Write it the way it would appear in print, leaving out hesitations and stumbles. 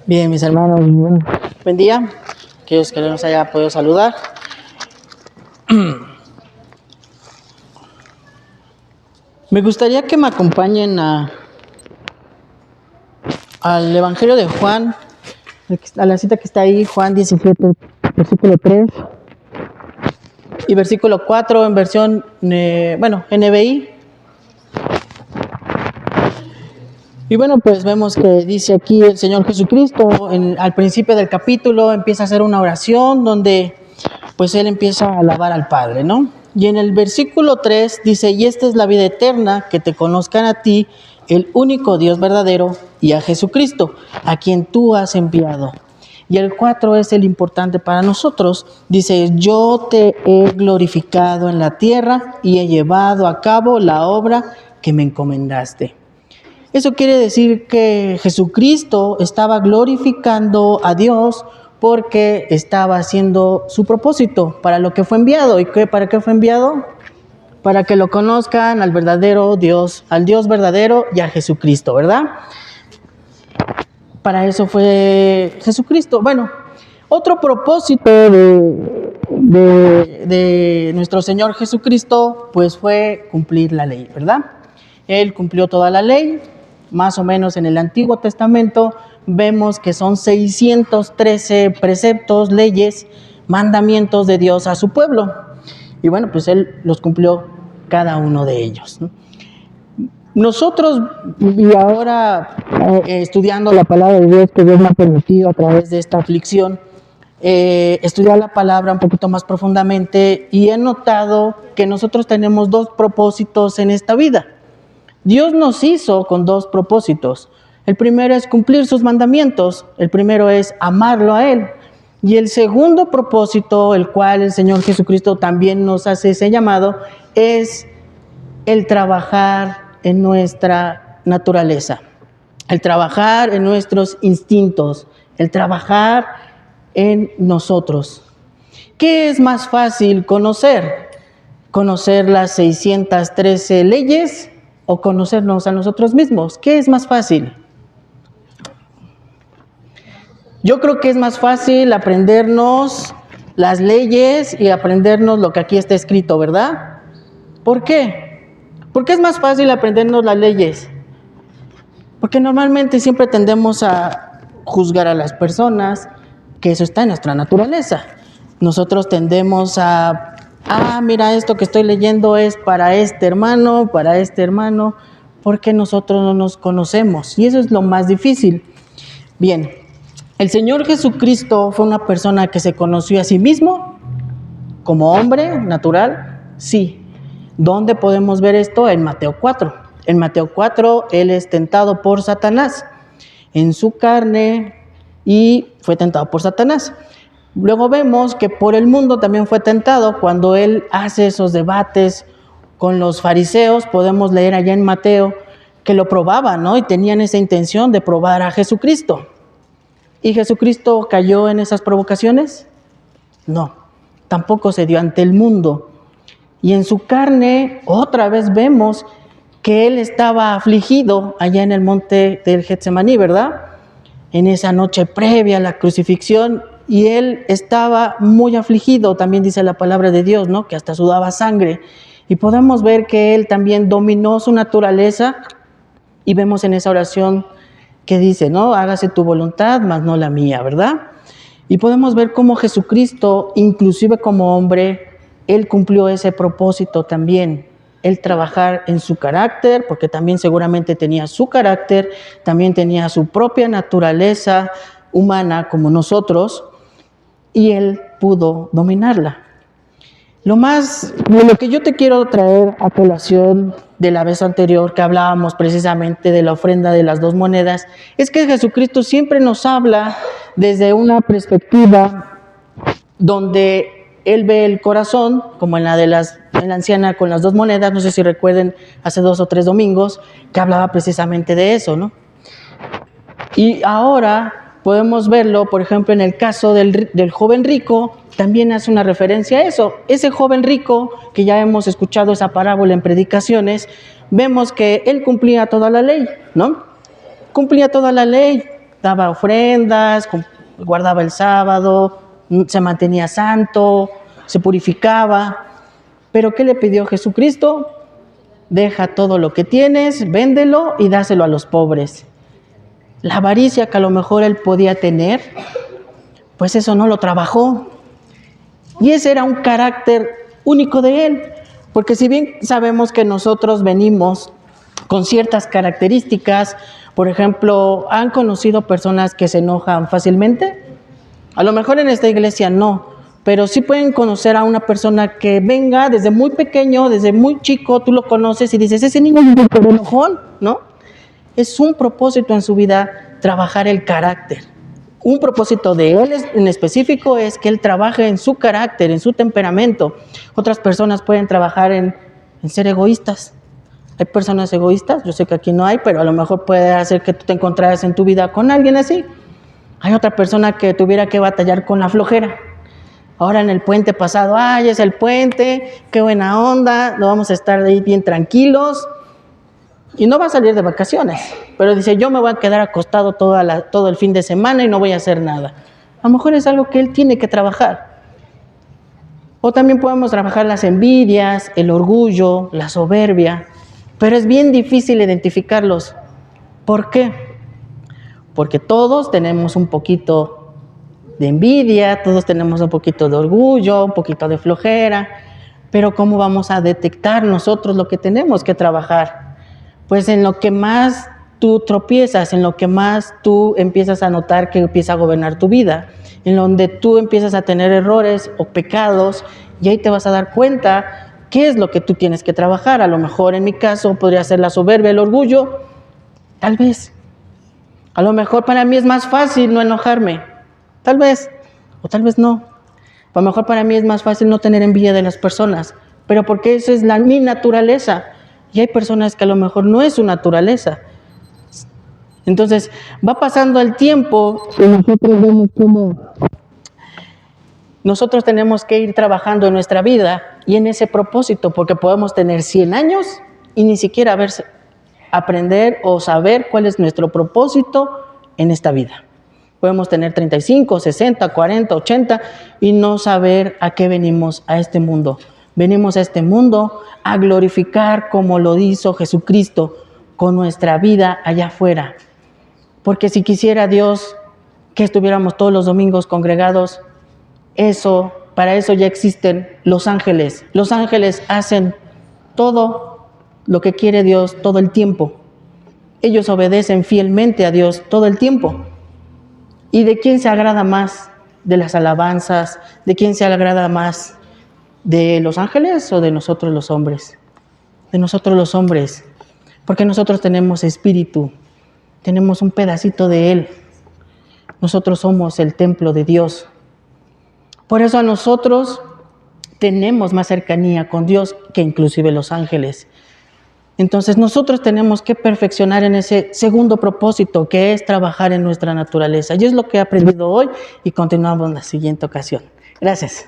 Bien, mis hermanos, buen día. Aquellos que no nos haya podido saludar. Me gustaría que me acompañen al Evangelio de Juan, a la cita que está ahí, Juan 17, versículo 3 y versículo 4 en versión, NBI. Y bueno, pues vemos que dice aquí el Señor Jesucristo, al principio del capítulo empieza a hacer una oración donde pues Él empieza a alabar al Padre, ¿no? Y en el versículo 3 dice, y esta es la vida eterna, que te conozcan a ti, el único Dios verdadero, y a Jesucristo, a quien tú has enviado. Y el 4 es el importante para nosotros. Dice, yo te he glorificado en la tierra y he llevado a cabo la obra que me encomendaste. Eso quiere decir que Jesucristo estaba glorificando a Dios porque estaba haciendo su propósito para lo que fue enviado. ¿Y para qué fue enviado? Para que lo conozcan al verdadero Dios, al Dios verdadero y a Jesucristo, ¿verdad? Para eso fue Jesucristo. Bueno, otro propósito de nuestro Señor Jesucristo, pues fue cumplir la ley, ¿verdad? Él cumplió toda la ley. Más o menos en el Antiguo Testamento vemos que son 613 preceptos, leyes, mandamientos de Dios a su pueblo. Y bueno, pues Él los cumplió cada uno de ellos, ¿no? Nosotros, y ahora estudiando la palabra de Dios que Dios me ha permitido a través de esta aflicción, estudiar la palabra un poquito más profundamente y he notado que nosotros tenemos dos propósitos en esta vida. Dios nos hizo con dos propósitos. El primero es cumplir sus mandamientos. El primero es amarlo a Él. Y el segundo propósito, el cual el Señor Jesucristo también nos hace ese llamado, es el trabajar en nuestra naturaleza, el trabajar en nuestros instintos, el trabajar en nosotros. ¿Qué es más fácil conocer? ¿Conocer las 613 leyes? ¿O conocernos a nosotros mismos? ¿Qué es más fácil? Yo creo que es más fácil aprendernos las leyes y aprendernos lo que aquí está escrito, ¿verdad? ¿Por qué? ¿Por qué es más fácil aprendernos las leyes? Porque normalmente siempre tendemos a juzgar a las personas, que eso está en nuestra naturaleza. Nosotros tendemos a mira, esto que estoy leyendo es para este hermano, porque nosotros no nos conocemos. Y eso es lo más difícil. Bien, el Señor Jesucristo fue una persona que se conoció a sí mismo como hombre natural, sí. ¿Dónde podemos ver esto? En Mateo 4. En Mateo 4, Él es tentado por Satanás en su carne y fue tentado por Satanás. Luego vemos que por el mundo también fue tentado cuando Él hace esos debates con los fariseos. Podemos leer allá en Mateo que lo probaban, ¿no? Y tenían esa intención de probar a Jesucristo. ¿Y Jesucristo cayó en esas provocaciones? No, tampoco se dio ante el mundo. Y en su carne otra vez vemos que Él estaba afligido allá en el monte del Getsemaní, ¿verdad? En esa noche previa a la crucifixión. Y Él estaba muy afligido, también dice la palabra de Dios, ¿no? Que hasta sudaba sangre. Y podemos ver que Él también dominó su naturaleza. Y vemos en esa oración que dice, ¿no? Hágase tu voluntad, mas no la mía, ¿verdad? Y podemos ver cómo Jesucristo, inclusive como hombre, Él cumplió ese propósito también. El trabajar en su carácter, porque también seguramente tenía su carácter, también tenía su propia naturaleza humana como nosotros, y Él pudo dominarla. Lo que yo te quiero traer a colación de la vez anterior que hablábamos precisamente de la ofrenda de las 2 monedas, es que Jesucristo siempre nos habla desde una perspectiva donde Él ve el corazón, como en la anciana con las 2 monedas, no sé si recuerden hace 2 o 3 domingos, que hablaba precisamente de eso, ¿no? Y ahora podemos verlo, por ejemplo, en el caso del joven rico, también hace una referencia a eso. Ese joven rico, que ya hemos escuchado esa parábola en predicaciones, vemos que él cumplía toda la ley, ¿no? Cumplía toda la ley, daba ofrendas, guardaba el sábado, se mantenía santo, se purificaba. Pero ¿qué le pidió Jesucristo? Deja todo lo que tienes, véndelo y dáselo a los pobres. La avaricia que a lo mejor él podía tener, pues eso no lo trabajó. Y ese era un carácter único de él. Porque si bien sabemos que nosotros venimos con ciertas características, por ejemplo, ¿han conocido personas que se enojan fácilmente? A lo mejor en esta iglesia no, pero sí pueden conocer a una persona que venga desde muy pequeño, desde muy chico, tú lo conoces y dices, ese niño es un enojón, ¿no? Es un propósito en su vida trabajar el carácter. Un propósito de él en específico es que él trabaje en su carácter, en su temperamento. Otras personas pueden trabajar en ser egoístas. Hay personas egoístas, yo sé que aquí no hay, pero a lo mejor puede hacer que tú te encontraras en tu vida con alguien así. Hay otra persona que tuviera que batallar con la flojera. Ahora en el puente pasado, ay, es el puente, qué buena onda, no vamos a estar ahí bien tranquilos. Y no va a salir de vacaciones, pero dice, yo me voy a quedar acostado todo el fin de semana y no voy a hacer nada. A lo mejor es algo que él tiene que trabajar. O también podemos trabajar las envidias, el orgullo, la soberbia, pero es bien difícil identificarlos. ¿Por qué? Porque todos tenemos un poquito de envidia, todos tenemos un poquito de orgullo, un poquito de flojera, pero ¿cómo vamos a detectar nosotros lo que tenemos que trabajar? Pues en lo que más tú tropiezas, en lo que más tú empiezas a notar que empieza a gobernar tu vida, en donde tú empiezas a tener errores o pecados, y ahí te vas a dar cuenta qué es lo que tú tienes que trabajar. A lo mejor en mi caso podría ser la soberbia, el orgullo, tal vez. A lo mejor para mí es más fácil no enojarme, tal vez, o tal vez no. A lo mejor para mí es más fácil no tener envidia de las personas, pero porque esa es mi naturaleza. Y hay personas que a lo mejor no es su naturaleza. Entonces, va pasando el tiempo y nosotros vemos cómo nosotros tenemos que ir trabajando en nuestra vida y en ese propósito, porque podemos tener 100 años y ni siquiera aprender o saber cuál es nuestro propósito en esta vida. Podemos tener 35, 60, 40, 80 y no saber a qué venimos a este mundo. Venimos a este mundo a glorificar como lo hizo Jesucristo con nuestra vida allá afuera. Porque si quisiera Dios que estuviéramos todos los domingos congregados, para eso ya existen los ángeles. Los ángeles hacen todo lo que quiere Dios todo el tiempo. Ellos obedecen fielmente a Dios todo el tiempo. ¿Y de quién se agrada más? ¿De las alabanzas? ¿De quién se agrada más? ¿De los ángeles o de nosotros los hombres? De nosotros los hombres, porque nosotros tenemos espíritu, tenemos un pedacito de Él. Nosotros somos el templo de Dios. Por eso a nosotros tenemos más cercanía con Dios que inclusive los ángeles. Entonces nosotros tenemos que perfeccionar en ese segundo propósito, que es trabajar en nuestra naturaleza. Y es lo que he aprendido hoy y continuamos en la siguiente ocasión. Gracias.